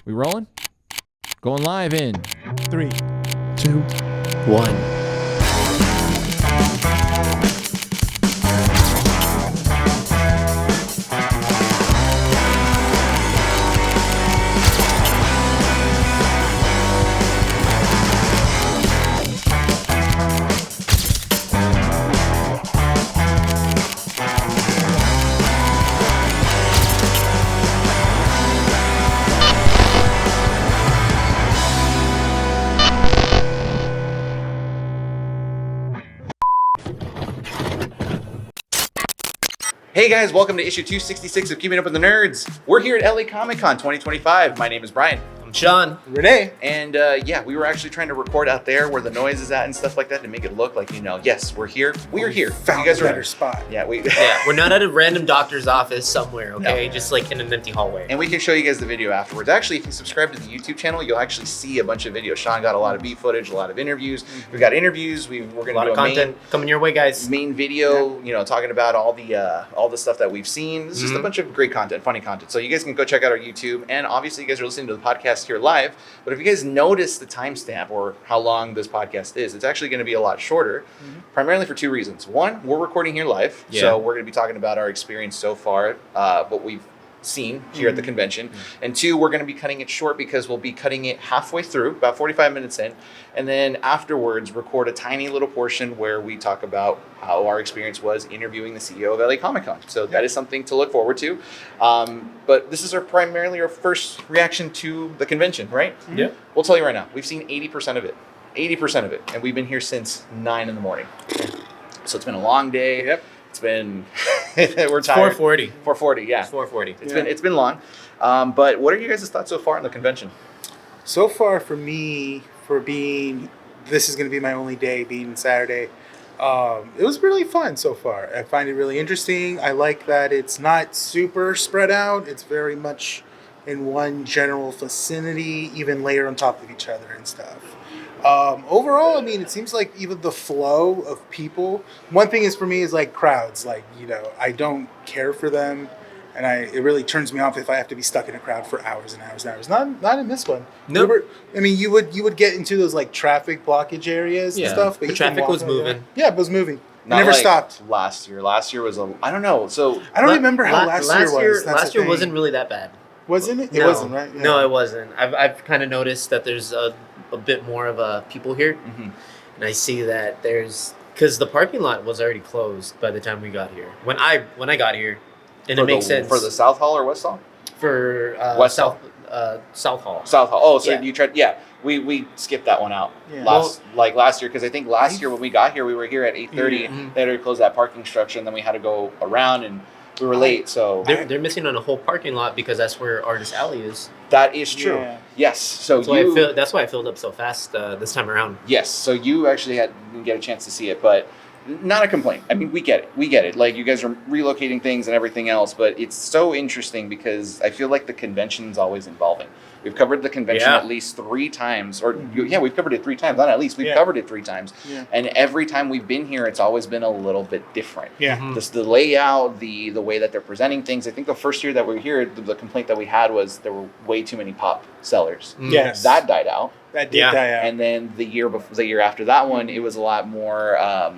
We rolling? Going live in 3, 2, 1. Hey guys, welcome to issue 266 of Keeping Up with the Nerds. We're here at LA Comic Con 2025. My name is Bryan. I'm Sean. Rene. And yeah, we were actually trying to record out there where the noise is at and stuff like that to make it look like, yes, we're here. We are here. Found you guys a are better spot. Yeah, We're not at a random doctor's office somewhere, okay? No. Just like in an empty hallway. And we can show you guys the video afterwards. Actually, if you subscribe to the YouTube channel, you'll actually see a bunch of videos. Sean got a lot of beat footage, a lot of interviews. We've got interviews. We're going to do a lot of content coming your way, guys. main video, talking about all the stuff that we've seen. It's just a bunch of great content, funny content. So you guys can go check out our YouTube. And obviously you guys are listening to the podcast here live. But if you guys notice the timestamp or how long this podcast is, it's actually going to be a lot shorter, primarily for two reasons. One, we're recording here live. So we're going to be talking about our experience so far, what we've seen here at the convention. And two, we're going to be cutting it short because we'll be cutting it halfway through, about 45 minutes in, and then afterwards record a tiny little portion where we talk about how our experience was interviewing the CEO of LA Comic Con. So that is something to look forward to. But this is primarily our first reaction to the convention, right? Yeah. We'll tell you right now, we've seen 80% of it. 80% of it. And we've been here since 9 in the morning. So it's been a long day. Yep. It's been, we're tired. 4:40. 4:40, yeah. It's 4:40. It's been long. But what are you guys' thoughts so far on the convention? So far for me, this is going to be my only day being Saturday. It was really fun so far. I find it really interesting. I like that it's not super spread out. It's very much in one general vicinity, even layered on top of each other and stuff. Overall, I mean, it seems like even the flow of people. One thing is for me is like crowds. Like, I don't care for them, and it really turns me off if I have to be stuck in a crowd for hours and hours and hours. Not in this one. Nope. I mean, you would get into those like traffic blockage areas and stuff. But the traffic was moving. Yeah, it was moving. It Not never like stopped. Last year. Last year was I don't know. So I don't remember how last year was. Last year wasn't really that bad. Wasn't it? It No. wasn't, right? Yeah. No, it wasn't. I've kind of noticed that there's a bit more of people here, and I see that because the parking lot was already closed by the time we got here. When I got here, and it makes sense for the South Hall or West Hall. for West South Hall. South Hall. Oh, so Yeah. you tried? Yeah, we skipped that one out Yeah. last year because I think last year when we got here, we were here at 8:30. They had already closed that parking structure, and then we had to go around and. We were late, so They're missing on a whole parking lot because that's where Artist Alley is. that is true. Yeah. Yes, so That's why I filled up so fast this time around. Yes, so you actually didn't get a chance to see it, but not a complaint. I mean, we get it. Like, you guys are relocating things and everything else, but it's so interesting because I feel like the convention's always evolving. We've covered the convention at least 3 times, we've covered it 3 times. Not at least, we've covered it 3 times. Yeah. And every time we've been here, it's always been a little bit different. Yeah. The layout, the way that they're presenting things. I think the first year that we were here, the complaint that we had was there were way too many pop sellers. Yes. That died out. That did die out. And then the year after that one, it was a lot more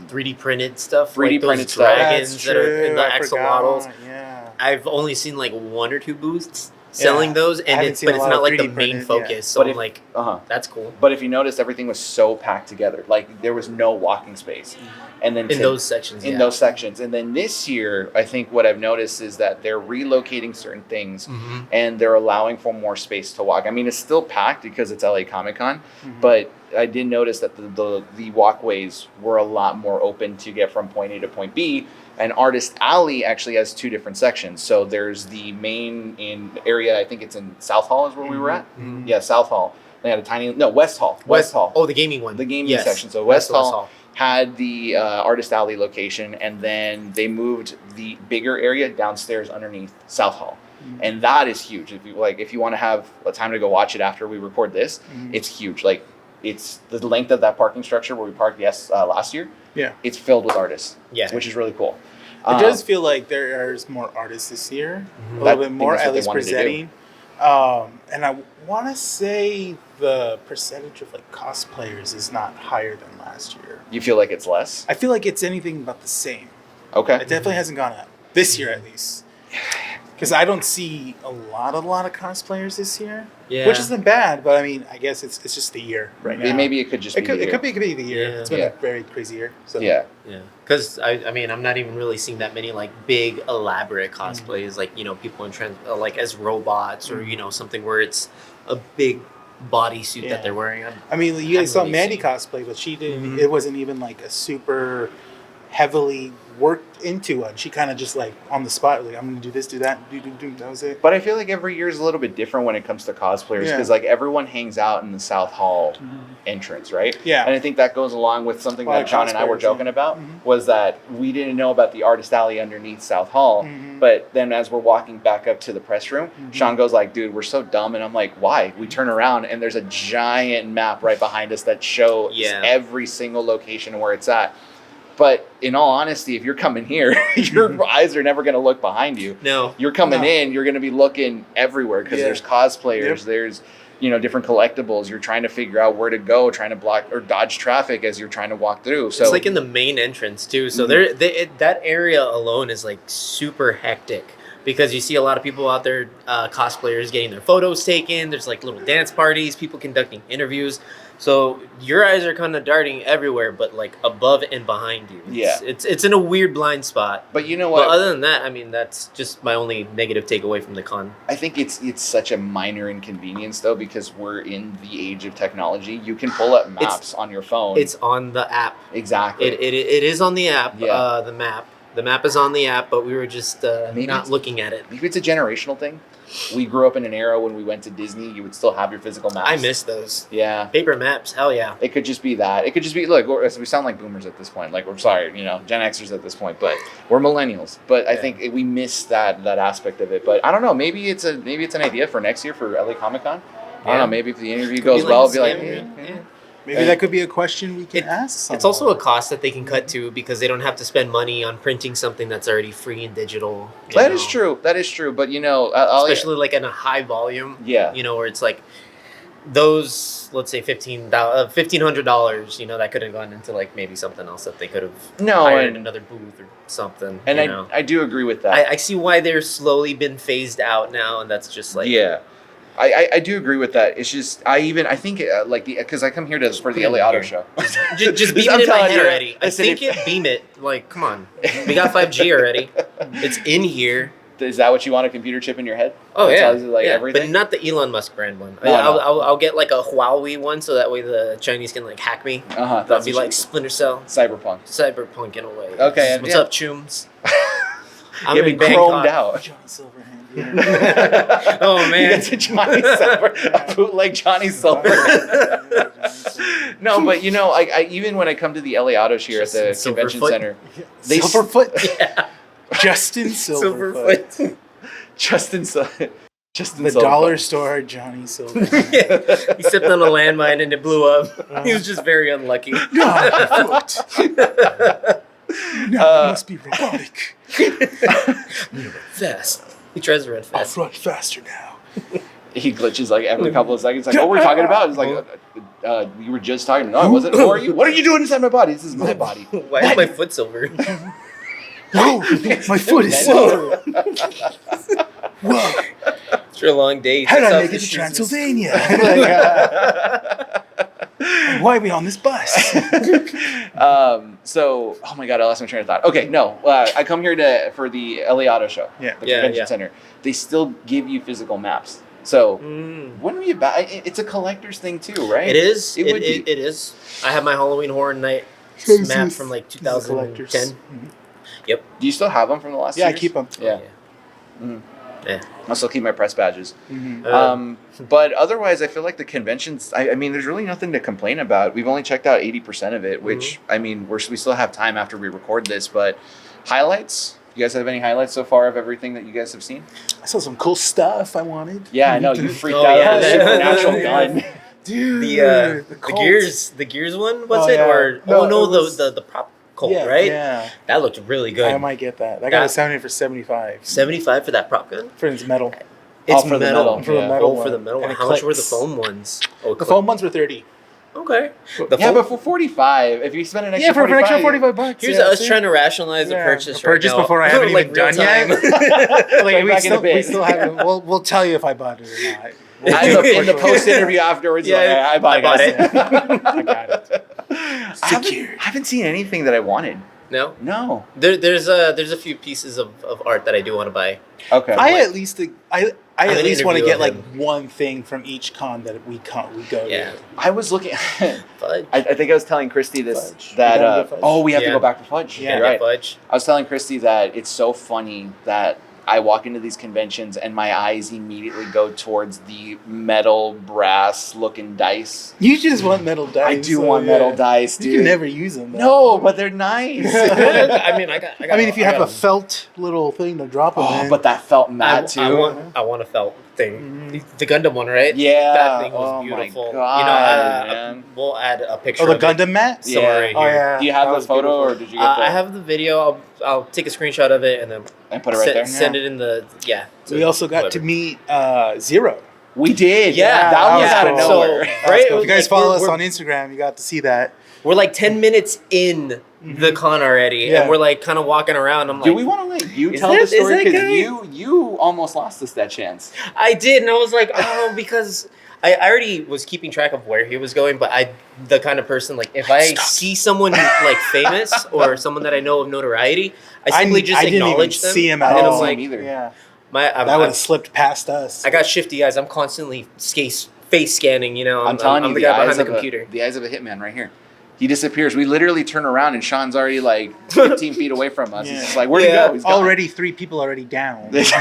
3D printed stuff. 3D like printed those stuff. dragons That's that are in true. the I axolotls. forgot. Yeah. I've only seen like 1 or 2 booths selling those, I and haven't it's seen a lot not of like the 3D main printed, focus. yeah. So But I'm like, That's cool. But if you noticed, everything was so packed together. Like, there was no walking space. And then In those sections, in those sections. And then this year, I think what I've noticed is that they're relocating certain things and they're allowing for more space to walk. I mean, it's still packed because it's LA Comic Con, but I did notice that the walkways were a lot more open to get from point A to point B. And Artist Alley actually has 2 different sections. So there's the main area, I think it's in South Hall is where we were at. Yeah, South Hall. They had West Hall. West Hall. Oh, the gaming one. The gaming Yes. section. So That's West the Hall had the Artist Alley location, and then they moved the bigger area downstairs underneath South Hall. And that is huge. If you want to have a time to go watch it after we record this, it's huge. Like, it's the length of that parking structure where we parked last year. Yeah. It's filled with artists. Yeah. Which is really cool. It does feel like there's more artists this year. A little bit more, that's what at they least wanted to do. presenting. And I want to say the percentage of like cosplayers is not higher than last year. You feel like it's less? I feel like it's anything about the same. Okay. It definitely hasn't gone up this year, at least. Because I don't see a lot of cosplayers this year, which isn't bad. But I mean, I guess it's just the year right now. Maybe it could just be the year. It could be the year. Yeah. It's been a very crazy year. So. Yeah. Because I mean, I'm not even really seeing that many like big elaborate cosplays, like people in like as robots or something where it's a big bodysuit that they're wearing. I mean, you guys saw really Mandy seen. cosplay, but she didn't. It wasn't even like a super heavily worked into one. She kind of just like on the spot, like I'm gonna do this, do that, do. That was it. But I feel like every year is a little bit different when it comes to cosplayers because like everyone hangs out in the South Hall entrance, right? Yeah. And I think that goes along with something that John and I were joking about was that we didn't know about the artist alley underneath South Hall, but then as we're walking back up to the press room, Sean goes like, "Dude, we're so dumb," and I'm like, "Why?" We turn around and there's a giant map right behind us that shows every single location where it's at. But in all honesty, if you're coming here, your eyes are never going to look behind you. No. You're coming in, you're going to be looking everywhere because there's cosplayers, there's different collectibles. You're trying to figure out where to go, trying to block or dodge traffic as you're trying to walk through. So it's like in the main entrance too. So that area alone is like super hectic because you see a lot of people out there, cosplayers getting their photos taken. There's like little dance parties, people conducting interviews. So your eyes are kind of darting everywhere, but like above and behind you. It's in a weird blind spot. But you know what? But other than that, I mean, that's just my only negative takeaway from the con. I think it's such a minor inconvenience though because we're in the age of technology. You can pull up maps on your phone. It's on the app. Exactly. It is on the app. Yeah. The map. The map is on the app, but we were just not looking at it. Maybe it's a generational thing. We grew up in an era when we went to Disney, you would still have your physical maps. I miss those. Yeah. Paper maps, hell yeah. It could just be that. It could just be, look, we sound like boomers at this point. Like, we're sorry, Gen Xers at this point, but we're millennials. But I think we miss that aspect of it. But I don't know, maybe it's an idea for next year for LA Comic Con. I don't know, maybe if the interview goes well, it'll be like, hey. Maybe that could be a question we can ask. It's also a cost that they can cut to because they don't have to spend money on printing something that's already free and digital. That is true. But especially like in a high volume. Yeah. Where it's like those, let's say $1,500. That could have gone into like maybe something else that they could have hired another booth or something. And I do agree with that. I see why they're slowly been phased out now, and that's just like I do agree with that. It's just I think because I come here for the LA Auto Show. just beam it in my head already. I think beam it. Like, come on, we got 5G already. It's in here. Is that what you want, a computer chip in your head? Oh that yeah, tells you, everything. But not the Elon Musk brand one. No, I'll get like a Huawei one, so that way the Chinese can like hack me. That'd be like Splinter Cell, Cyberpunk in a way. Okay, what's up, Chooms? I'm in chromed out. Johnny Silverhand. Oh man, it's a Johnny Silver, a bootleg Johnny Silver. No, but I even when I come to the LA Auto Show here at the convention center, Silverfoot. Justin Silverfoot. Justin the dollar store Johnny Silver. He stepped on a landmine and it blew up. He was just very unlucky. No, now it must be robotic. Fast. He tries to run fast. I'll run faster now. He glitches like every couple of seconds. Like, what were we talking about? It's like, you were just talking. No, I wasn't. Who are you? What are you doing inside my body? This is my body. Why is my foot silver? Whoa, my foot is silver. Whoa. After a long day. How did I make it to Transylvania? Why are we on this bus? So, oh my God, I lost my train of thought. Okay, no, I come here for the LA Auto Show, the convention center. They still give you physical maps. So, wouldn't be bad. It's a collector's thing too, right? It is. It is. I have my Halloween Horror Night map from like 2010. Yep. Do you still have them from the last years? I keep them. Yeah. Yeah. I still keep my press badges. But otherwise, I feel like the conventions, I mean, there's really nothing to complain about. We've only checked out 80% of it, which, I mean, we still have time after we record this. But highlights? You guys have any highlights so far of everything that you guys have seen? I saw some cool stuff I wanted. Yeah, I know. You freaked out on the supernatural gun. Dude. The Gears one, was it? Or the prop Colt, right? Yeah. That looked really good. I might get that. That guy was selling it for $75. $75 for that prop gun? For his metal. It's for the metal. metal. For the Yeah. metal. Oh, for the one. metal And one. it How much were the clicks. foam ones? Oh, The foam ones were 30. Okay. The Yeah, foam- but for 45, if you spend an extra Yeah, for an extra 45, $45. Here's yeah, us see? trying to rationalize the Yeah, purchase the purchase right now. before I haven't Like even done real time. yet. Like, Back in a bit. we still haven't. We'll tell you if I bought it or not. in the post interview afterwards, Yeah, like, I bought it. I got it. I haven't seen anything that I wanted. No? No. There's a few pieces of art that I do want to buy. Okay. I at least I'm at an least want to interview get of like him. one thing from each con that we go Yeah. to. I was looking. Fudge. I think I was telling Christy this Fudge. that We gotta get fudge. oh we have to Yeah. go back to fudge. Yeah. You're Yeah, right. fudge. I was telling Christy that it's so funny that I walk into these conventions and my eyes immediately go towards the metal brass looking dice. You just want metal dice. I do so, want yeah. metal dice, dude. You can never use them. Though. No, but they're nice. I mean, I got. I mean, if you have a felt little thing to drop them Oh, in. but that felt I, matte too. I want a felt thing. The Gundam one, right? Yeah. That thing was Oh my beautiful. God, man. We'll add a picture. oh, the of it Gundam mat. Yeah. somewhere right Oh here. yeah. Do you have That the was photo, or beautiful. did you get the? I have the video. I'll take a screenshot of it and then and put it right there. send it in the We also got to meet Zero. We did. Yeah, that was yeah. out of So- nowhere. That's Right? cool. If you guys Like, follow we're- us on Instagram, you got to see that. We're like 10 minutes in the con already, Yeah. and we're like kind of walking around. I'm like, Do we want to let you Is tell that- the story? is that Because guy- you almost lost us that chance. I did, and I was like, oh, because I already was keeping track of where he was going, but the kind of person, like, if I see someone like famous or someone that I know of notoriety, I simply just didn't even acknowledge them. see him and at then all. I'm like, either. Yeah, I that would have slipped past us. got shifty eyes. I'm constantly face scanning, you know. I'm telling I'm you, the guy behind eyes the of computer. the eyes of a hitman right here. He disappears. We literally turn around and Sean's already like 15 feet away from us. Yeah. He's just like, where'd Yeah. he go? He's gone. Already 3 people already down. He's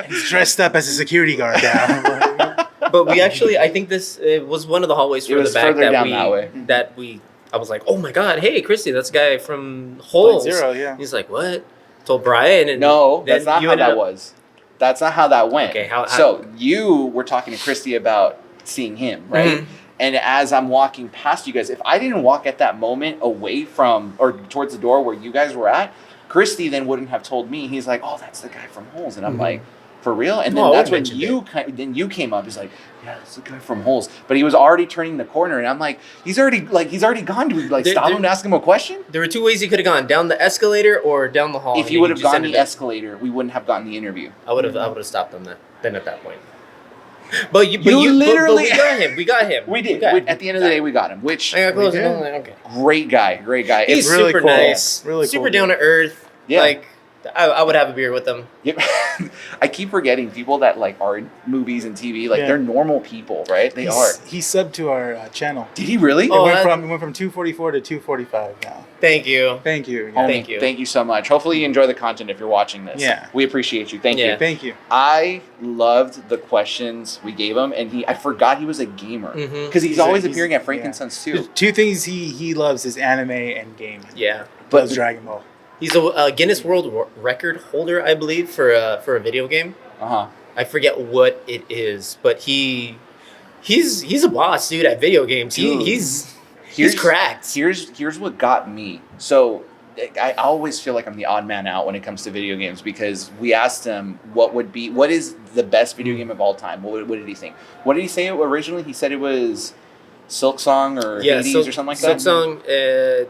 He's dressed up as a security guard now. But we actually, I think this was one of the hallways It further was back further that down we that way. that we. I was like, oh my god, hey Christy, that's the guy from Holes. Zero, yeah. He's like, what? Told Brian, and No, then that's not you how ended that up- was. That's not how that went. Okay, how- So you were talking to Christy about seeing him, right? Mhm. And as I'm walking past you guys, if I didn't walk at that moment away from or towards the door where you guys were at, Christy then wouldn't have told me. He's like, "Oh, that's the guy from Holes," and I'm Mhm. like, "For real?" And then Oh, I that's when mentioned you came up. He's like, "Yeah, that's the guy from Holes," but he was already turning the corner, and I'm like, "He's already gone." Do we like There- stop there- him to ask him a question? There were two ways he could have gone: down the escalator or down the hall. If and you then would have just gone ended the up- escalator, we wouldn't have gotten the interview. I would have stopped him then at that point. But you literally- but we got him. We did. got him. At the end of the day, we got him. Which I got close We and did. I'm like, okay. great guy. He's really super cool. nice, Really super cool down to earth. Yeah. Like I would have a beer with him. Yep. I keep forgetting people that like are in movies and TV. Like Yeah. they're normal people, right? They are. He subbed to our channel. Did he really? Oh, it that- went from 244 to 245 now. Thank you. Thank you. Homie, Thank you. Thank you so much. Hopefully you enjoy the content if you're watching this. Yeah. We appreciate you. Thank Yeah. you. Thank you. I loved the questions we gave him, and I forgot he was a gamer Mhm. because he's He's always he's- appearing at yeah. Frankenstein's The too. two things he loves is anime and gaming. Yeah. But Loves Dragon Ball. He's a Guinness World Record holder, I believe, for a video game. Uh-huh. I forget what it is, but he's a boss, dude, at video games. Dude. He's Here's- cracked. Here's what got me. So I always feel like I'm the odd man out when it comes to video games because we asked him what is the best video game of all time. What did he think? What did he say originally? He said it was Silk Song or Hades or something like that. Silksong,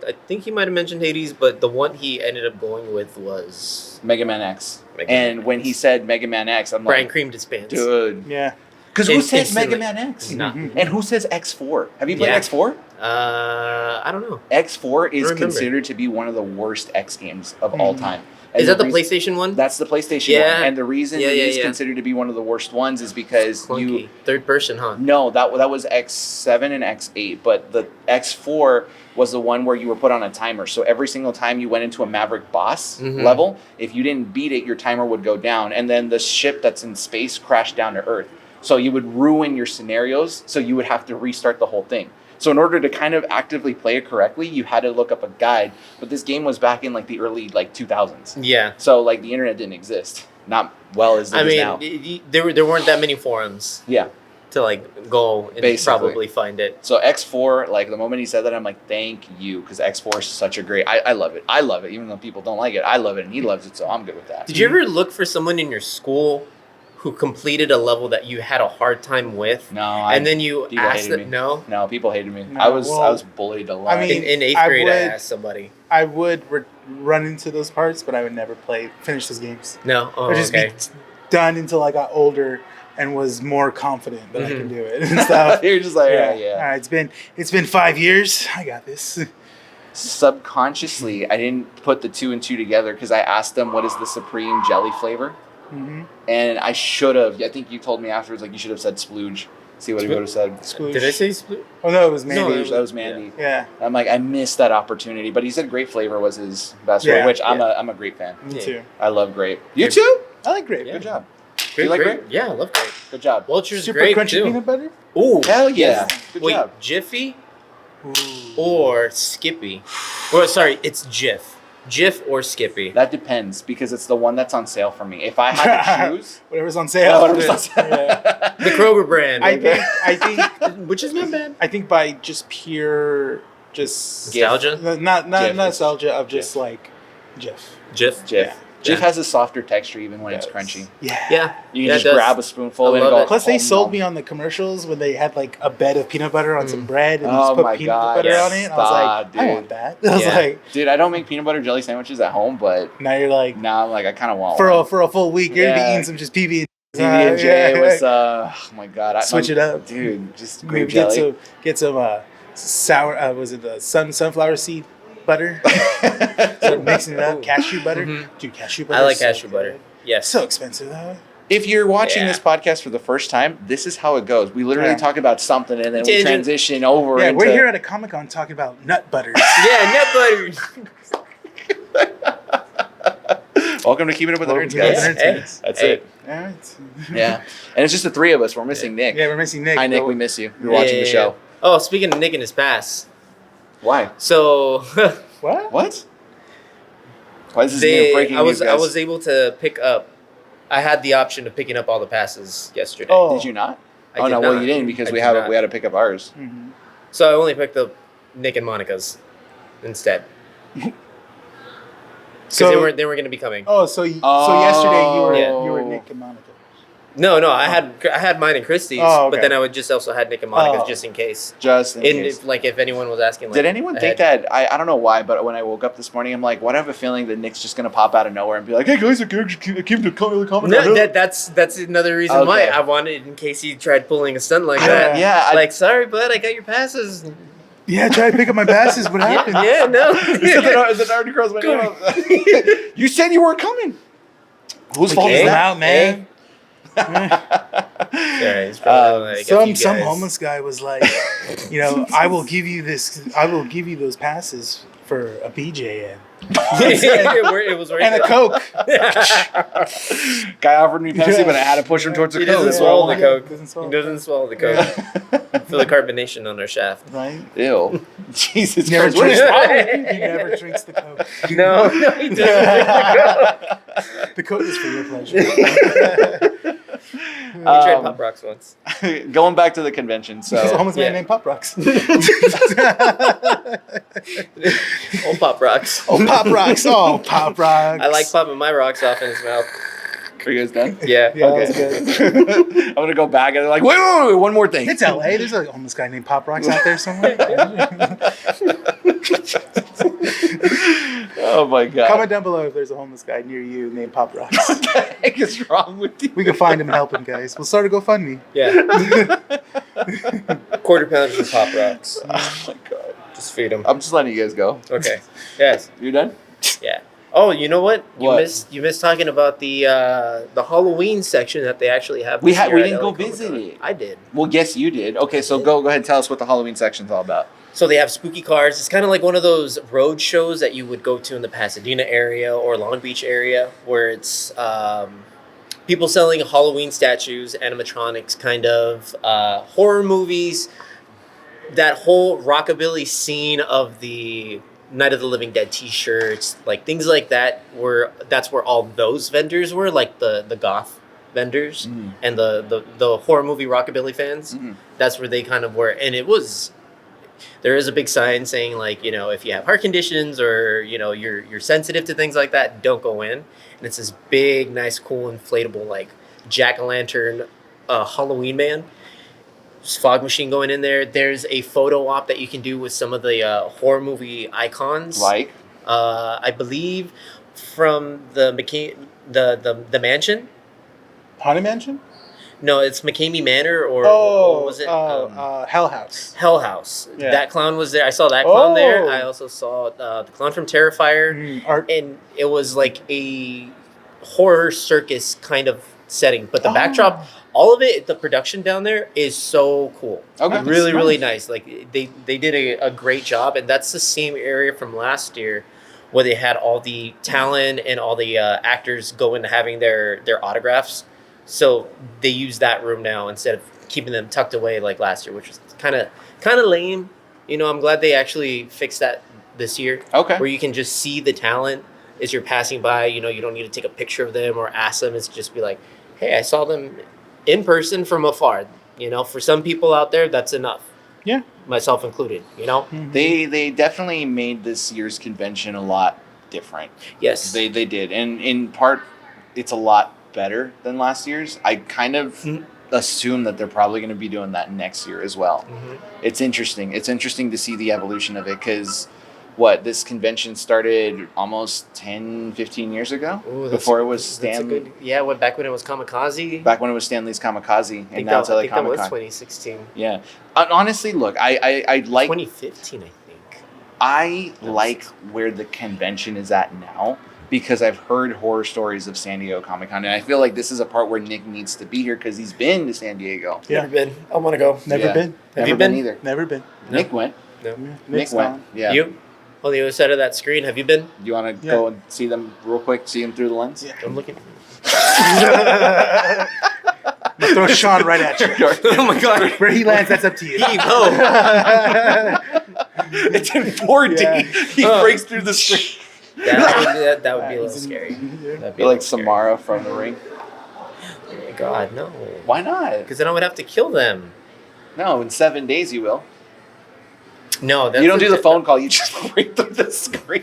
I think he might have mentioned Hades, but the one he ended up going with was Mega Man X. Mega Man And when X. he said Mega Man X, I'm Brian like, creamed his pants. dude. Yeah. Because who says Instantly. Mega Man X? Nah. And who says X4? Have you played Yeah. X4? I don't know. X4 is remember. considered to be one of the worst X games of all time. And Is that the reason- PlayStation one? That's the PlayStation Yeah. one. And the reason Yeah, it yeah, is yeah. considered to be one of the worst ones is because Clunky. Third person, huh? No, that was X7 and X8, but the X4 was the one where you were put on a timer. So every single time you went into a Maverick boss Mhm. level, if you didn't beat it, your timer would go down, and then the ship that's in space crashed down to Earth. So you would ruin your scenarios, so you would have to restart the whole thing. So in order to kind of actively play it correctly, you had to look up a guide. But this game was back in like the early 2000s. Yeah. So like the internet didn't exist. Not well as it I is mean, now. there weren't that many forums Yeah. to like go and Basically. probably find it. So X4, like the moment he said that, I'm like, thank you, because X4 is such a great. I love it. I love it, even though people don't like it. I love it, and he loves it, so I'm good with that. Did you ever look for someone in your school who completed a level that you had a hard time with, No, and then you people asked hated them? me. No. No, people hated me. No, I was well, bullied a lot. I mean, In eighth I grade, I would- asked somebody. I would run into those parts, but I would never finish those games. No. Oh, I'd just okay. be done until I got older and was more confident that I can Mhm. do it and stuff. You're just like, All yeah. right, it's been 5 years. I got this. Subconsciously, I didn't put the 2 and 2 together because I asked them what is the supreme jelly flavor, Mm-hmm. and I should have. I think you told me afterwards, like you should have said splooge. See what he would have said. Did I say split? Oh no, it was Mandy. No, Splooge, that was Mandy. Yeah, I'm like, I missed that opportunity, but he said grape flavor was his best Yeah, one, which I'm yeah. I'm a grape fan. me Yeah. too. I love grape. You Grape. too? I like grape. Yeah. Good job. Grape, You like grape? grape? Yeah, I love grape. Good job. Welch's Super grape crunchy too. peanut butter. Ooh, Hell yeah. yes. Good Wait, job. Jiffy Ooh. or Skippy? Or sorry, it's Jif. Jif or Skippy. That depends because it's the one that's on sale for me. If I had to choose, Whatever's on sale. oh, whatever's on sale. Yeah. The Kroger brand. I think, which is not bad. I think by just pure, just Nostalgia? not Jif. nostalgia of just Jif. like Jif. Jif. Jif. Yeah. Jif Yeah. has a softer texture even when it's Yes. crunchy. Yeah. Yeah. You can Yeah, it just does. grab a spoonful I and love go. it. Plus, they "Oh, sold no." me on the commercials when they had like a bed of peanut butter on some bread and Oh just put my peanut God, butter yes. on it. And I was like, Stop, I dude. want that. I was Yeah. like, Dude, I don't make peanut butter jelly sandwiches at home, but now you're like, now I'm like, I kind of want for one. a full week, you're gonna be Yeah. eating some just PB and PB&J was, oh my God. Switch it up. Dude, just Maybe grape jelly. get some sour. Was it the sunflower seed butter? So mixing it up, cashew butter. Mhm. Dude, cashew butter. I like is so cashew good. butter. Yes. So expensive though. If you're watching Yeah. this podcast for the first time, this is how it goes. We literally Yeah. talk about something and then we Tangent. transition over Yeah, into... we're here at a Comic-Con talking about nut butters. Yeah, nut butter. Welcome to Keeping Up with the Welcome Nerds, to guys. Keeping Up with the Hey. Nerds. That's Hey. it. All right. Yeah. And it's just the 3 of us. We're missing Nick. Yeah, we're missing Nick. Hi, Nick. but- We miss you. You're watching the Yeah. show. Oh, speaking of Nick and his pass. Why? So What? What? Why is this new breaking I was news, guys? I was able to pick up. I had the option of picking up all the passes yesterday. Oh. Did you not? I Oh, did no. Well, not. you didn't because I we did had not. we had to pick up ours. Mhm. So I only picked up Nick and Monica's instead. Because So they weren't going to be coming. Oh, so yesterday you were Oh. you were Nick and Monica. No, I had mine and Christie's, Oh, okay. but then I would just also had Nick and Monica's Oh. just in case. Just in case. If anyone was asking, like, Did anyone think that? I don't know why, but when I woke up this morning, I'm like, why do I have a feeling that Nick's just gonna pop out of nowhere and be like, "Hey guys, I came to comment." No, that's another reason why Okay. I wanted, in case he tried pulling a stunt like I that. don't- yeah, I- Like, sorry, bud, I got your passes. Yeah, try to pick up my passes. What happened? Yeah, no. Is it already crossed my name? You said you weren't coming. Whose fault is Came that? out, man. Sorry, it's probably like a few Some guys. homeless guy was like, I will give you those passes for a BJ it was right and a there. Coke. Guy offered me Pepsi, but I had to push him towards the He Coke. doesn't That's what I swallow the wanted. Coke. Doesn't swallow He doesn't swallow the Coke. Feel the carbonation on our shaft. Right? Ew. Jesus Never Christ. What is drinks. wrong with you? He never drinks the Coke. No, he doesn't drink the Coke. The Coke is for your pleasure. We tried Pop Rocks once. Going back to the convention, There's a so homeless man Yeah. named Pop Rocks. Old Pop Rocks. Oh, Pop Rocks. Oh, Pop Rocks. I like popping my rocks off in his mouth. are you guys done? Yeah. Yeah, Okay. that's good. I'm gonna go back and they're like, wait, one more thing. It's LA. There's a homeless guy named Pop Rocks out there somewhere. Oh my god. Comment down below if there's a homeless guy near you named Pop Rocks. What the heck is wrong with you? We can find him and help him, guys. We'll start a GoFundMe. Yeah. Quarter pounders of Pop Rocks. Oh my god. Just feed them. I'm just letting you guys go. Okay. Yes. You done? Yeah. Oh, you know what? What? You missed talking about the Halloween section that they actually have. We this had- year we at didn't LA go visit Comic-Con. it. I did. Well, yes, you did. Okay, so go ahead and tell us what the Halloween section's all about. So they have spooky cars. It's kind of like one of those road shows that you would go to in the Pasadena area or Long Beach area, where it's people selling Halloween statues, animatronics, kind of horror movies. That whole rockabilly scene of the Night of the Living Dead T-shirts, like things like that. That's where all those vendors were, like the goth vendors and the horror movie rockabilly fans. Mhm. That's where they kind of were, and it was. There is a big sign saying, like, if you have heart conditions or you're sensitive to things like that, don't go in. And it's this big, nice, cool, inflatable like jack-o'-lantern Halloween man. Fog machine going in there. There's a photo op that you can do with some of the horror movie icons. Like, I believe from the the mansion. Haunted Mansion? No, it's McCamey Manor or what was it? Hell House. Hell House. Yeah. That clown was there. I saw that clown there. Oh. I also saw the clown from Terrifier, Art. and it was like a horror circus kind of setting. But the Oh. backdrop, all of it, the production down there is so cool. Okay. Really, really Nice. nice. Like they did a great job, and that's the same area from last year where they had all the talent and all the actors go into having their autographs. So they use that room now instead of keeping them tucked away like last year, which was kind of lame. You know, I'm glad they actually fixed that this year, okay. where you can just see the talent as you're passing by. You know, you don't need to take a picture of them or ask them. It's just be like, hey, I saw them in person from afar. You know, for some people out there, that's enough. Yeah. Myself included, you know? They definitely made this year's convention a lot different. Yes. They did, and in part, it's a lot better than last year's. I kind of assume that they're probably going to be doing that next year as well. Mhm. It's interesting. It's interesting to see the evolution of it because this convention started almost 10, 15 years ago Ooh, before it was that's a Stanley. good, yeah, back when it was Kamikaze. Back when it was Stanley's Kamikaze, I and think now it's that, I LA think that was Comic Con. 2016. Yeah, honestly, look, I like 2015, I think. I like where the convention is at now because I've heard horror stories of San Diego Comic Con, and I feel like this is a part where Nick needs to be here because he's been to San Diego. Yeah. Never been. I want to go. Never Yeah. been. Have you Never been? either. Never been. No. Nick went. No. Nick went. Yeah. You? On the other side of that screen, have you been? You want to Yeah. go and see them real quick? See them through the lens? Yeah. I'm looking. Throw Sean right at you. Oh my god. Where he lands, that's up to you. It's in 4D. Yeah. He breaks through the screen. That would be a little scary. That'd be You're a like little scary. Samara from The Ring. Oh my god, no. Why not? Because then I would have to kill them. No, in 7 days you will. No, that's You don't do the phone call. You just break through the screen.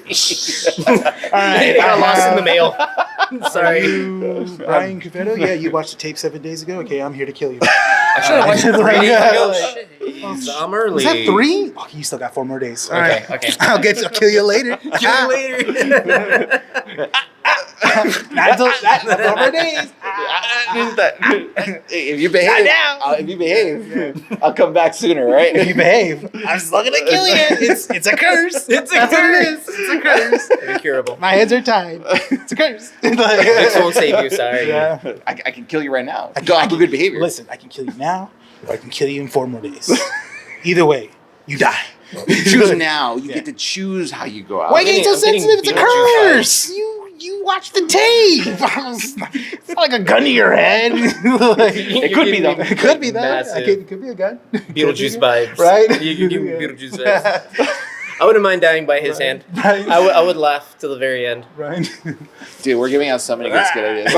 All right. I got lost in the mail. Are Sorry. you Bryan Quevedo? Yeah, you watched the tape 7 days ago? Okay, I'm here to kill you. I should have watched it 3 days ago. Jeez, I'm early. Was that 3? Oh, you still got 4 more days. All right. Okay. I'll kill you later. Kill you later. Not 4 more days. If you behave, I'll come back sooner, right? If you behave, I'm still gonna kill you. It's a curse. That's what it is. It's a curse. Incurable. My hands are tied. It's a curse. This won't save you, sorry. Yeah. I can kill you right now. Go have good behavior. Listen, I can kill you now, or I can kill you in 4 more days. Either way, you die. Choose now. You Yeah. get to choose how you go out. Why are you getting so I'm getting sensitive? It's a Beetlejuice curse. You watch the tape. It's not like a gun to your head. It could be, though. It could be that. Massive. It could be a gun. Beetlejuice vibes. Right? You give me Beetlejuice vibes. I wouldn't mind dying by his hand. Right. I would laugh till the very end. Right. Dude, we're giving out so many good ideas.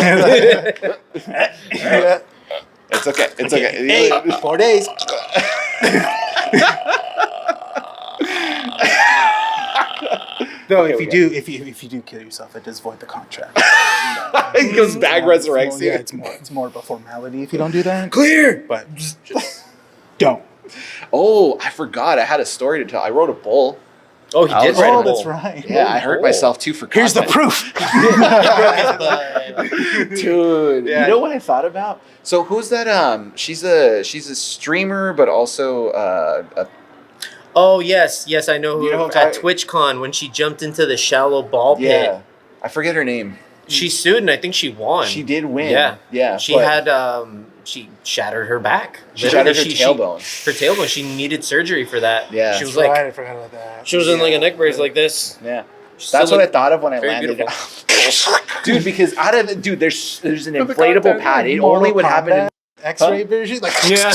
Yeah. It's okay. It's okay. Hey, 4 days. No, Okay, if we you do kill yourself, it does void the contract. It goes back, resurrects you. Yeah, it's more of a formality if you don't do that. Clear. But just don't. Oh, I forgot. I had a story to tell. I wrote a bull. Oh, he I did was write a right. Oh, bull. that's right. Yeah, I hurt bull. myself too for Here's the content. proof. Dude, Yeah. you know what I thought about? So who's that? She's a streamer, but also a Oh, yes. I know who. You know who I'm At talking- TwitchCon, when she jumped into the shallow ball pit, yeah. I forget her name. she sued and I think she won. She did win. Yeah. Yeah. She but had, she shattered her back. She shattered her Literally, tailbone. Her tailbone. She needed surgery for that. Yeah. She was Right, like, I forgot about that. she was in like a neck brace like this. Yeah. She That's still what I looked thought of when I very landed. beautiful. Dude, because there's an Remember inflatable that pad. It Mortal only would happen in Kombat X-ray version. Like, Yeah.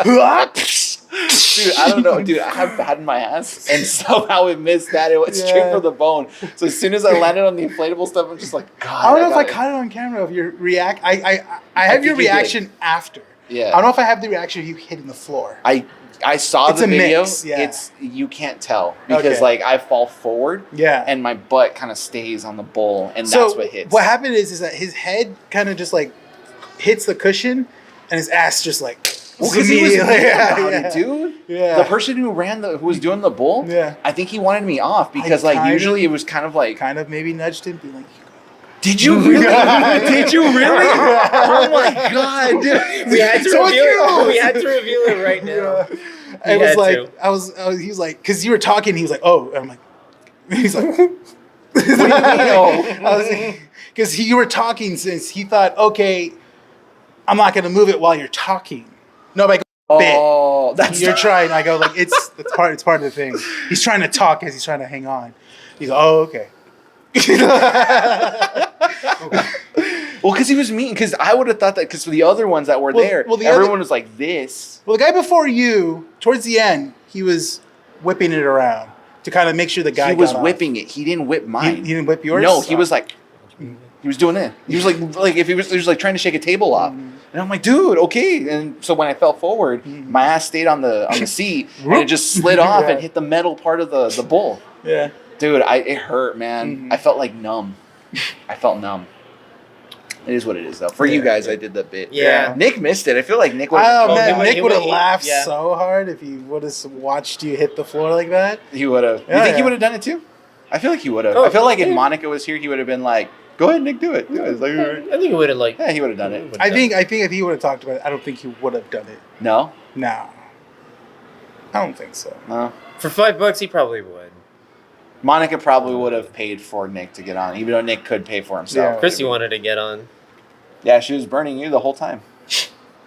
Dude, I don't know. Dude, I have bad in my ass, and somehow it missed that. It went straight Yeah. for the bone. So as soon as I landed on the inflatable stuff, I'm just like, God. I don't know if I got it. caught it on camera. Of your I have think your you did. reaction after. Yeah. I don't know if I have the reaction of you hitting the floor. I I saw It's the a video. mix, yeah. It's you can't tell because Okay. like I fall forward Yeah. and my butt kind of stays on the bowl, and So that's what hits. what happened is that his head kind of just like hits the cushion, and his ass just like. Well, because he was immediately- mad about it, dude. Yeah. The person who was doing the bull, Yeah. I think he wanted me off because like kinda- usually it was kind of like, Kind of maybe nudged him, be like, did you really? Did you really? Oh my god, dude. We had to So reveal it. cute. We had to reveal it right now. Yeah. We It was had like to. I was. He was like, because you were talking. He was like, oh, and I'm like, he's like, What do you mean? because you were talking since he thought, okay, I'm not gonna move it while you're talking. No, but Oh, that's you're trying. I go like it's part of the thing. He's trying to talk as he's trying to hang on. You go, oh, okay. Well, because he was mean. Because I would have thought that because the other ones that were Well- there, well, the everyone other- was like this. Well, the guy before you, towards the end, he was whipping it around to kind of make sure the guy He was got off. whipping it. He didn't whip He, mine. he didn't whip yours. No, he was like, he was doing it. He was like if he was like trying to shake a table off, and I'm like, dude, okay. And so when I fell forward, my ass stayed on the seat, and it just slid off Yeah. and hit the metal part of the bowl. Yeah. Dude, it hurt, man. Mhm. I felt like numb. I felt numb. It is what it is, though. For you Yeah. guys, I did that bit. Yeah. Nick missed it. I feel like Nick would. Oh he man, would- Nick he would have would- laughed yeah. so hard if he would have watched you hit the floor like that. He would have. Yeah, You think he yeah. would have done it too? I feel like he would have. Oh, I feel like if yeah. Monica was here, he would have been like, "Go ahead, Nick, do it." Do it. It's like, all right. I think he would have like. Yeah, he would have done it. I think if he would have talked about it, I don't think he would have done it. No, No, I don't think so. no. For $5, he probably would. Monica probably would have paid for Nick to get on, even though Nick could pay for himself. Yeah. Chrissy wanted to get on. Yeah, she was burning you the whole time.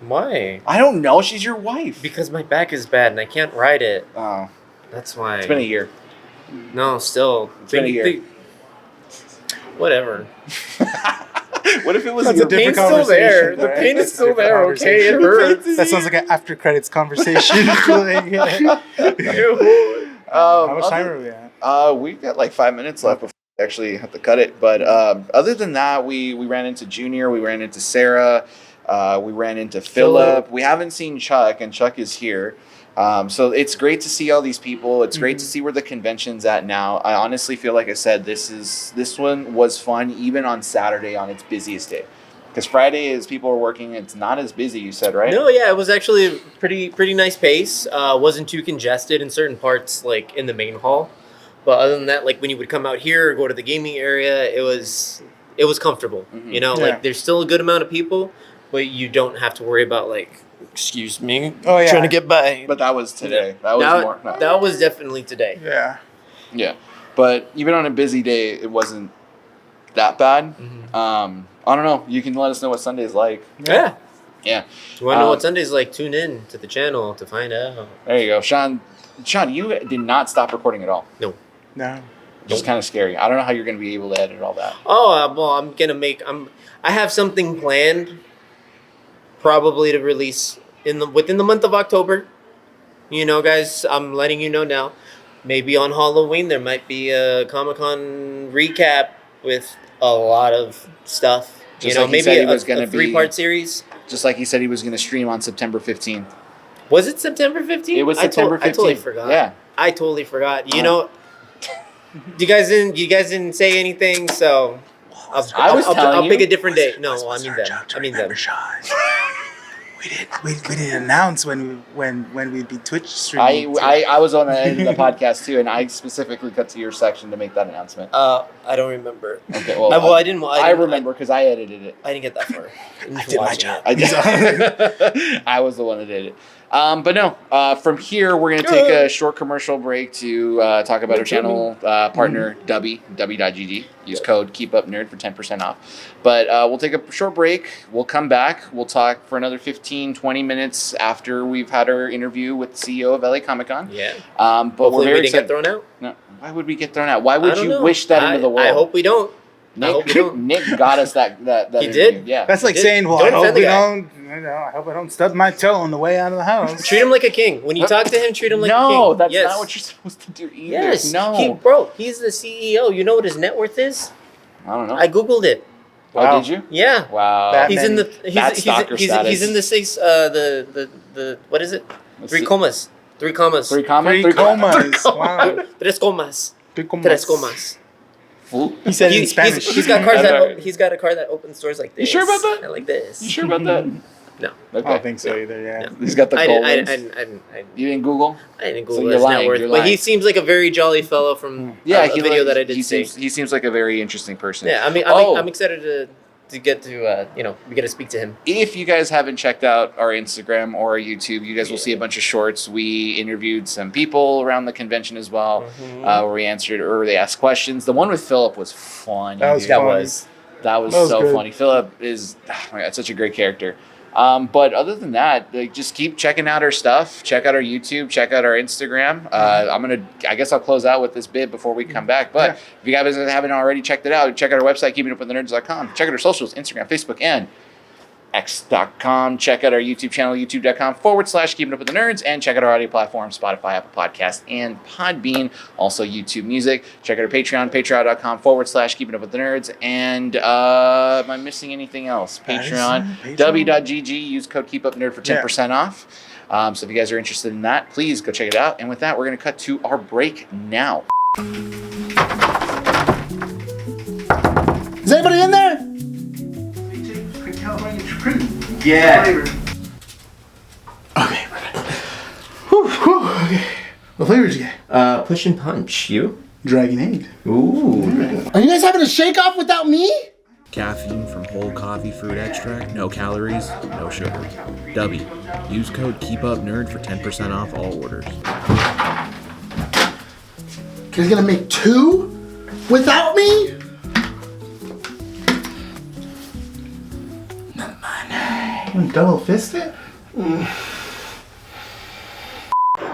Why? I don't know. She's your wife. Because my back is bad and I can't ride it. Oh, That's why. it's been a year. No, still. It's been a year. Whatever. What if it was That's your a different pain's still there. conversation, The right? pain That's is a still different there. Okay, it conversation. hurts. That sounds like an after credits conversation. How much time are we at? We've got like 5 minutes left before we actually have to cut it. But other than that, we ran into Junior, we ran into Sarah, we ran into Philip. We haven't seen Chuck, and Chuck is here. So it's great to see all these people. It's great to see where the convention's at now. I honestly feel like I said this one was fun even on Saturday on its busiest day. Because Friday is people are working, it's not as busy, you said, right? No, yeah, it was actually a pretty nice pace. Wasn't too congested in certain parts, like in the main hall. But other than that, like when you would come out here or go to the gaming area, it was comfortable. Mhm. You know, Yeah. like there's still a good amount of people, but you don't have to worry about like, excuse me, Oh, yeah. trying to get by. But that was today. That was more. No. That was definitely today. Yeah. Yeah. But even on a busy day, it wasn't that bad. I don't know. You can let us know what Sunday's like. Yeah. Yeah. You want to know Um, what Sunday's like? Tune in to the channel to find out. There you go. Sean, you did not stop recording at all. No. Which is kind of scary. I don't know how you're going to be able to edit all that. Oh, well, I'm gonna make. I have something planned, probably to release within the month of October. You know, guys, I'm letting you know now. Maybe on Halloween there might be a Comic-Con recap with a lot of stuff. Just you know, like he maybe said he a, was gonna a be- 3-part series. Just like he said he was going to stream on September 15th. Was it September 15th? It was September 15th. I totally forgot. Yeah. I totally forgot. You know, you guys didn't say anything, so I'll pick a different day. No, I mean them. I mean them. We didn't announce when we'd be Twitch streaming. I was on the end of the podcast too, and I specifically cut to your section to make that announcement. I don't remember. Okay, well, I didn't. I remember because I edited it. I didn't get that far. I did my job. I was the one that did it. But no, from here, we're going to take a short commercial break to talk about our channel partner, W.GG. Use code KeepUpNerd for 10% off. But we'll take a short break. We'll come back. We'll talk for another 15, 20 minutes after we've had our interview with the CEO of LA Comic Con. Yeah. But Hopefully we're very we didn't excited. get thrown out. No, why would we get thrown out? Why I would don't you know. wish that into the world? I hope we don't. I hope we don't. Nick got us that He interview. did? Yeah. That's like Did- saying, well, don't I hope offend the we guy. don't. I hope I don't stub my toe on the way out of the house. Treat him like a king. When you talk to him, treat him like a king. No, that's Yes. not what you're supposed to do either. Yes. No. He's the CEO. You know what his net worth is? I don't know. I googled it. Oh, did you? Yeah. Wow. That- He's in the That's stalker status. he's in the six the what is it? Let's 3 see. comas. 3 commas. 3 commas. 3 comas. Wow. 3 comas. 3 comas. 3 comas. Fool. He said it in Spanish. He's got cars that he's got a car that opens doors like this. You sure about that? And like this. You sure about that? No. I don't think so either. Yeah. No. He's got the I gold didn't, ones. I You didn't Google? didn't So Google you're his lying, net worth, you're but he lying. seems like a very jolly fellow from a video that I did see. He seems like a very interesting person. Yeah, I mean, Oh. I'm excited to get to we get to speak to him. If you guys haven't checked out our Instagram or our YouTube, you guys will see a bunch of shorts. We interviewed some people around the convention as well, where we answered or they asked questions. The one with Philip was fun. That was dude. funny. That was That was so good. funny. Philip is, oh my God, such a great character. But other than that, like, just keep checking out our stuff. Check out our YouTube. Check out our Instagram. I guess I'll close out with this bit before we come back. But if you guys haven't already checked it out, check out our website, keepingupwiththenerds.com. Check out our socials, Instagram, Facebook, and X.com. Check out our YouTube channel, youtube.com/Keeping Up With The Nerds, and check out our audio platform, Spotify, Apple Podcasts, and Podbean. Also YouTube Music. Check out our Patreon, patreon.com/Keeping Up With The Nerds. And am I missing anything else? Patreon, w.gg. Use code KeepUpNerd for 10% off. So if you guys are interested in that, please go check it out. And with that, we're going to cut to our break now. Is anybody in there? Yeah. Okay. Okay. What flavor did you get? Push and punch. You? Dragonade. Ooh. Are you guys having a shake off without me? Caffeine from whole coffee fruit extract, no calories, no sugar. W. Use code KEEPUPNERD for 10% off all orders. You guys gonna make 2 without me? None of mine. Double fisted?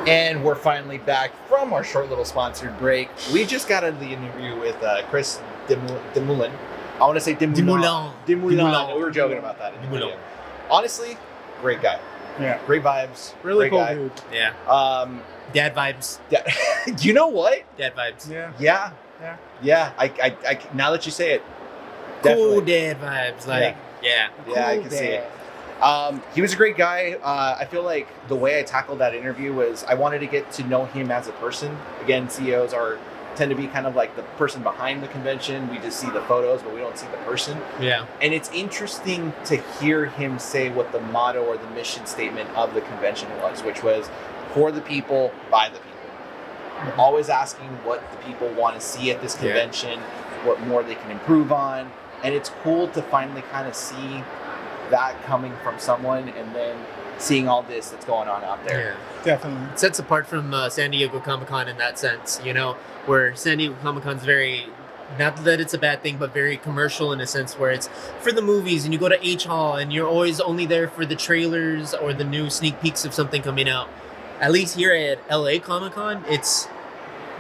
And we're finally back from our short little sponsored break. We just got into the interview with Chris Demoulin. I want to say Demoulin. We were joking about that. Demoulin. Honestly, great guy. Yeah. Great vibes. Really great cool guy. dude. Yeah. Dad vibes. You know what? Dad vibes. Yeah. Yeah. I now that you say it, Cool definitely. dad vibes. Like, yeah. Yeah, I can see it. He was a great guy. I feel like the way I tackled that interview was I wanted to get to know him as a person. Again, CEOs tend to be kind of like the person behind the convention. We just see the photos, but we don't see the person. Yeah. And it's interesting to hear him say what the motto or the mission statement of the convention was, which was for the people, by the people. Always asking what the people want to see at this convention, what more they can improve on. And it's cool to finally kind of see that coming from someone and then seeing all this that's going on out there. Yeah. Definitely. It sets apart from San Diego Comic-Con in that sense, where San Diego Comic-Con's very, not that it's a bad thing, but very commercial in a sense where it's for the movies and you go to H Hall and you're always only there for the trailers or the new sneak peeks of something coming out. At least here at LA Comic-Con, it's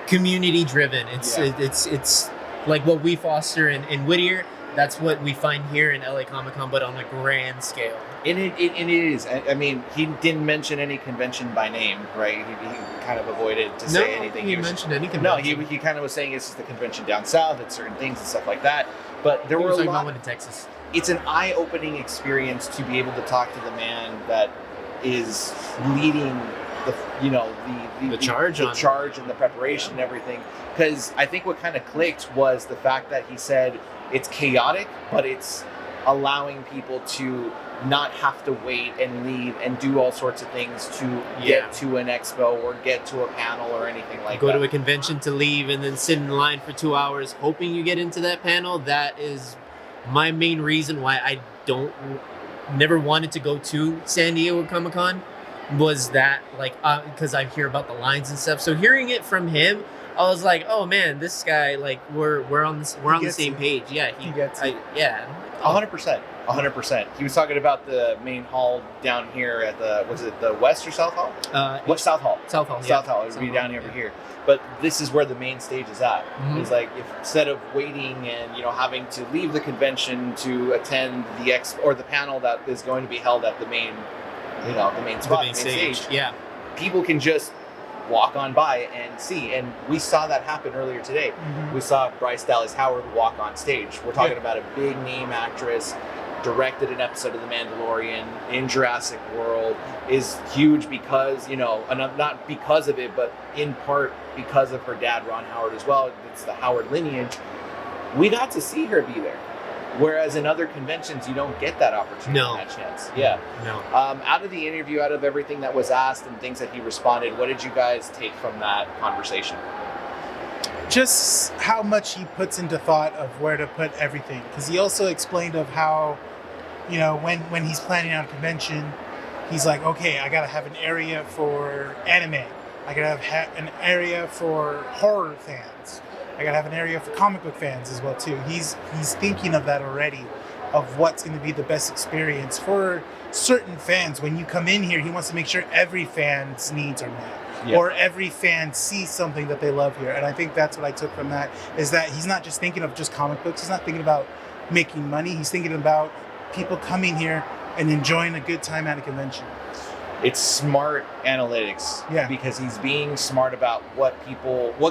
community driven. It's like what we foster in Whittier. That's what we find here in LA Comic-Con, but on a grand scale. And it is. I mean, he didn't mention any convention by name, right? He kind of avoided to say anything. He was- mentioned any No, convention. he kind of was saying it's just the convention down south and certain things and stuff like that. But there He were was a talking about lot. one in Texas. It's an eye-opening experience to be able to talk to the man that is leading the charge the on- charge and the preparation and everything. Because I think what kind of clicked was the fact that he said it's chaotic, but it's allowing people to not have to wait and leave and do all sorts of things to Yeah. get to an expo or get to a panel or anything like Go that. to a convention to leave and then sit in line for 2 hours hoping you get into that panel. That is my main reason why I never wanted to go to San Diego Comic-Con, was that because I hear about the lines and stuff. So hearing it from him, I was like, oh man, this guy, like we're on the gets same it. page. Yeah, He gets it. Yeah. 100%. 100%. He was talking about the main hall down here at was it the West or South Hall? What South Hall? South Hall. South Hall. It would be down over here. But this is where the main stage is at. Mhm. It's like if instead of waiting and having to leave the convention to attend the or the panel that is going to be held at the main, the main The spot, main the main stage. stage, Yeah. people can just walk on by and see. And we saw that happen earlier today. We saw Bryce Dallas Howard walk on stage. We're talking about a big name actress directed an episode of The Mandalorian in Jurassic World, is huge because, and not because of it, but in part because of her dad, Ron Howard, as well. It's the Howard lineage. We got to see her be there. Whereas in other conventions, you don't get that opportunity, that chance. Yeah. No. Out of the interview, out of everything that was asked and things that he responded, what did you guys take from that conversation? Just how much he puts into thought of where to put everything. Because he also explained of how, when he's planning on a convention, he's like, okay, I gotta have an area for anime. I gotta have an area for horror fans. I gotta have an area for comic book fans as well too. He's thinking of that already, of what's going to be the best experience for certain fans. When you come in here, he wants to make sure every fan's needs are met, or every fan sees something that they love here. And I think that's what I took from that, is that he's not just thinking of just comic books. He's not thinking about making money. He's thinking about people coming here and enjoying a good time at a convention. It's smart analytics, because he's being smart about what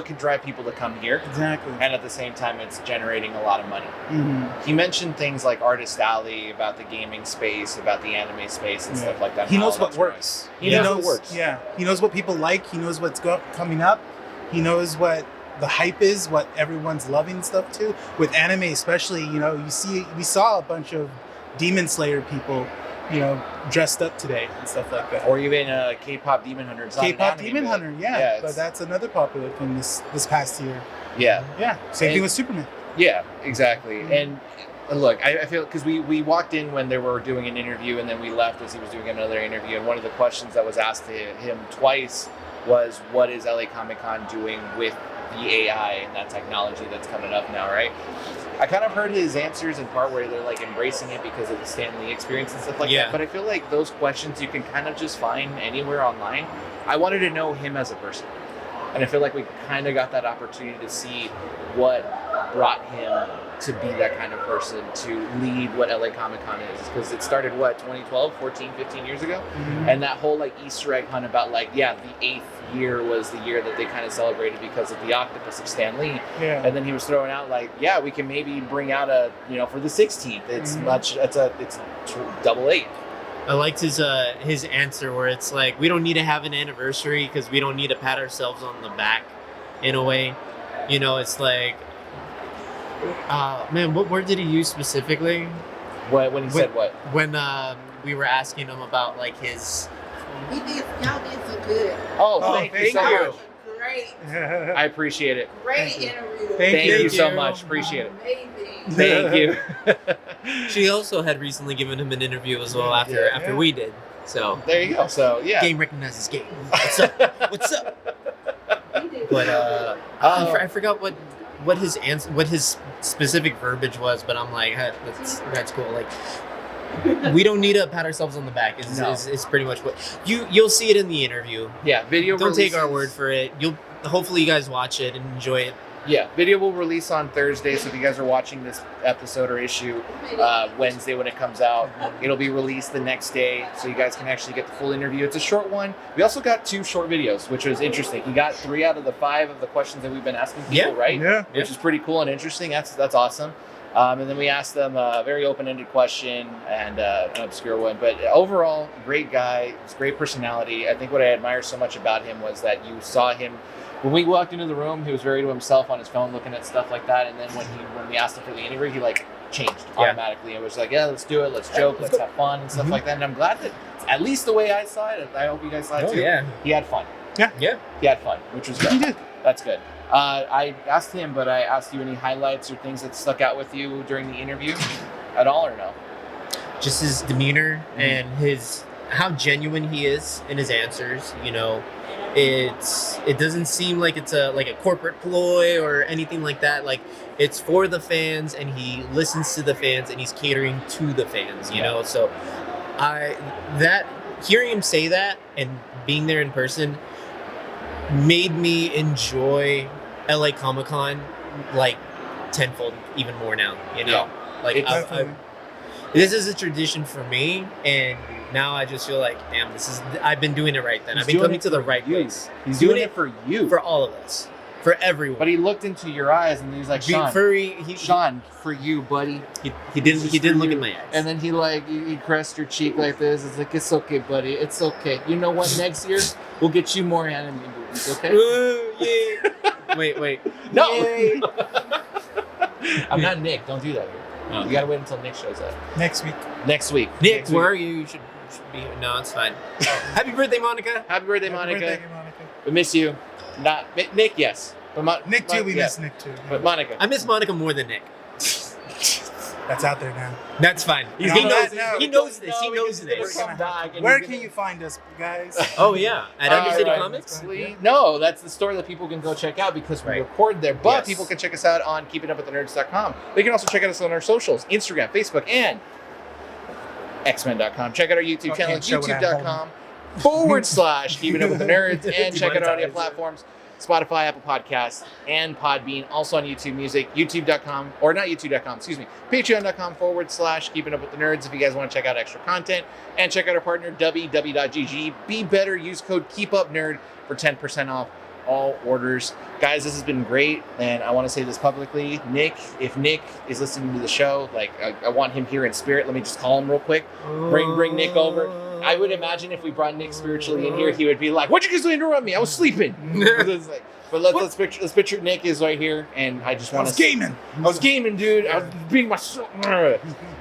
can drive people to come here. Exactly. And at the same time, it's generating a lot of money. Mm-hmm. He mentioned things like Artist Alley, about the gaming space, about the anime space, and stuff like that. He knows what works. He knows what works. Yeah. He knows what people like. He knows what's coming up. He knows what the hype is, what everyone's loving stuff too. With anime especially, we saw a bunch of Demon Slayer people dressed up today and stuff like that. Or even K-pop Demon Hunter. K-pop Demon Hunter, but that's another popular thing this past year. Yeah. Same thing with Superman. Yeah, exactly. Mm-hmm. And look, I feel, because we walked in when they were doing an interview, and then we left as he was doing another interview, and one of the questions that was asked to him twice was, what is LA Comic Con doing with the AI and that technology that's coming up now, right? I kind of heard his answers in part where they're like embracing it because of the Stan Lee experience and stuff like that. But I feel like those questions you can kind of just find anywhere online. I wanted to know him as a person. And I feel like we kind of got that opportunity to see what brought him to be that kind of person, to lead what LA Comic Con is. Because it started, 2012, 14, 15 years ago? Mm-hmm. And that whole Easter egg hunt about the 8th year was the year that they kind of celebrated because of the octopus of Stan Lee. Yeah. And then he was throwing out we can maybe bring out for the 16th. It's it's double 8. I liked his answer where it's like, we don't need to have an anniversary because we don't need to pat ourselves on the back, in a way. It's like, man, what word did he use specifically? When he said what? When we were asking him about his. Y'all did so good. Thank you so much. Great. I appreciate it. Great interview. Thank you so much. Appreciate it. Amazing. Thank you. She also had recently given him an interview as well after we did. So there you go. So game recognizes game. What's up? What's up? But I forgot what his answer, what his specific verbiage was. But I'm like, hey, that's cool. We don't need to pat ourselves on the back. Is pretty much what you'll see it in the interview. Yeah, video. Don't take our word for it. Hopefully you guys watch it and enjoy it. Yeah, video will release on Thursday. So if you guys are watching this episode or issue Wednesday when it comes out, it'll be released the next day, so you guys can actually get the full interview. It's a short one. We also got 2 short videos, which was interesting. He got 3 out of the 5 of the questions that we've been asking people, right? Yeah. Which is pretty cool and interesting. That's awesome. And then we asked them a very open-ended question and an obscure one. But overall, great guy. He's great personality. I think what I admire so much about him was that you saw him, when we walked into the room, he was very to himself on his phone looking at stuff like that. And then when we asked him for the interview, he changed automatically. It was like, yeah, let's do it. Let's joke. Let's have fun and stuff like that. And I'm glad that, at least the way I saw it, I hope you guys saw it too. Yeah. He had fun. Yeah. He had fun, which was good. He did. That's good. I asked him, but I asked you any highlights or things that stuck out with you during the interview at all, or no? Just his demeanor and how genuine he is in his answers. It doesn't seem like it's a corporate ploy or anything like that. It's for the fans, and he listens to the fans, and he's catering to the fans. So hearing him say that and being there in person made me enjoy LA Comic Con tenfold even more now. This is a tradition for me, and now I just feel like, damn, I've been doing it right then. I've been coming to the right place. He's doing it for you. For all of us. For everyone. But he looked into your eyes and he's like, Being Sean, furry, Sean, for you, buddy. he didn't look in my eyes. And then he caressed your cheek like this. It's like, it's okay, buddy. It's okay. You know what? Next year we'll get you more anime movies, okay? Yeah. Wait. No. I'm not Nick. Don't do that here. You gotta wait until Nick shows up. Next week. Next week. Nick, Next week. where are you? You should be. No, it's fine. Happy birthday, Monica. Happy birthday, Happy Monica. birthday, Monica. We miss you. Not Nick, yes. But Nick too. We yeah. miss Nick too. But Monica. I miss Monica more than Nick. That's out there now. That's fine. He's He gonna- knows. no, He knows this. He knows this. Where can you find us, guys? Oh yeah, at All Undercity right. Comics. No, that's the store that people can go check out because we Right. record there. But Yes. people can check us out on keepingupwiththenerds.com. They can also check out us on our socials, Instagram, Facebook, and xmen.com. Check out our YouTube Oh, channel, can't show what I have. youtube.com// Keeping Up with the Nerds, and check out our audio Demonetized. platforms, Spotify, Apple Podcasts, and Podbean. Also on YouTube Music, youtube.com, or not youtube.com, excuse me, patreon.com/ Keeping Up with the Nerds if you guys want to check out extra content. And check out our partner, www.gg. Be better, use code KEEPUPNERD for 10% off all orders. Guys, this has been great, and I want to say this publicly. Nick, if Nick is listening to the show, like I want him here in spirit. Let me just call him real quick. Bring Nick over. I would imagine if we brought Nick spiritually in here, he would be like, "What'd you guys do to interrupt me? I was sleeping." But let's picture Nick is right here, and I just I want was to gaming. I was gaming, dude. I was beating myself.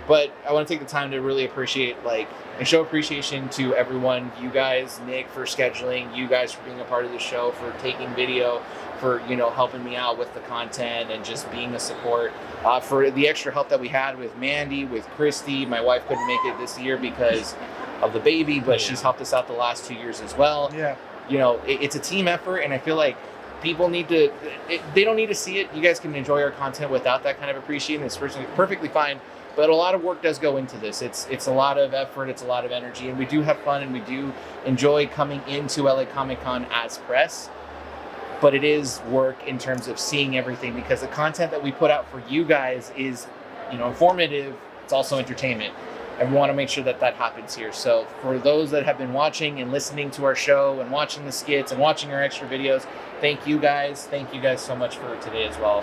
But I want to take the time to really appreciate, and show appreciation to everyone. You guys, Nick, for scheduling. You guys for being a part of the show, for taking video, for helping me out with the content and just being a support. For the extra help that we had with Mandy, with Christy. My wife couldn't make it this year because of the baby, but she's helped us out the last 2 years as well. Yeah. It's a team effort, and I feel like people need to, they don't need to see it. You guys can enjoy our content without that kind of appreciation. It's perfectly fine, but a lot of work does go into this. It's a lot of effort, it's a lot of energy, and we do have fun, and we do enjoy coming into LA Comic Con as press, but it is work in terms of seeing everything, because the content that we put out for you guys is, informative. It's also entertainment. And we want to make sure that happens here. So for those that have been watching and listening to our show and watching the skits and watching our extra videos, thank you guys. Thank you guys so much for today as well.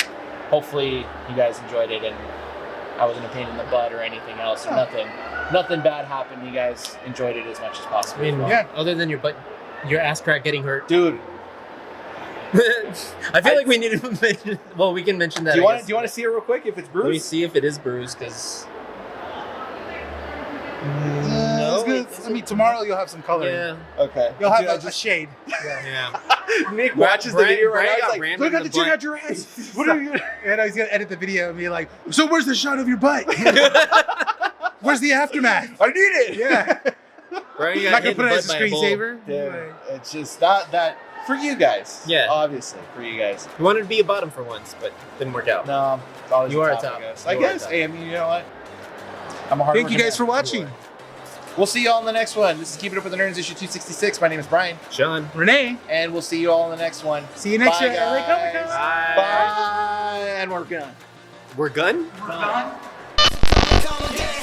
Hopefully you guys enjoyed it and I wasn't a pain in the butt or anything else. Or nothing bad happened. You guys enjoyed it as much as possible. I mean, Yeah. other than your ass crack getting hurt. Dude, I feel like we need to mention. Well, we can mention that. do you want to see it real quick if it's Let me bruised? see if it is bruised, because. It's good. I mean, tomorrow you'll have some color. Yeah. Okay. You'll have Dude, a shade. Yeah. Nick Brian- watches the video right Brian now. got He's like, rammed look in at the the check butt. out your ass. What are you? And I was gonna edit the video and be like, "So where's the shot of your butt? Where's the aftermath?" I need it. Yeah. Brian got Not gonna hit put in it the as a butt by a bull. screensaver. Dude, it's just not that for you guys. Yeah. Obviously, for you guys. We wanted to be a bottom for once, but didn't work out. No, always You a are a top, top. I guess. You I are a guess. top. Hey, I mean, you know what? I'm a hard Thank you guys for watching. We'll see you all in the next one. This is Keeping Up with the Nerds, issue 266. My name is Brian, Sean. Renee. and we'll see you all in the next one. See you next Bye, year. LA Comic Con. guys. Bye. And we're gone. We're gun? Come again.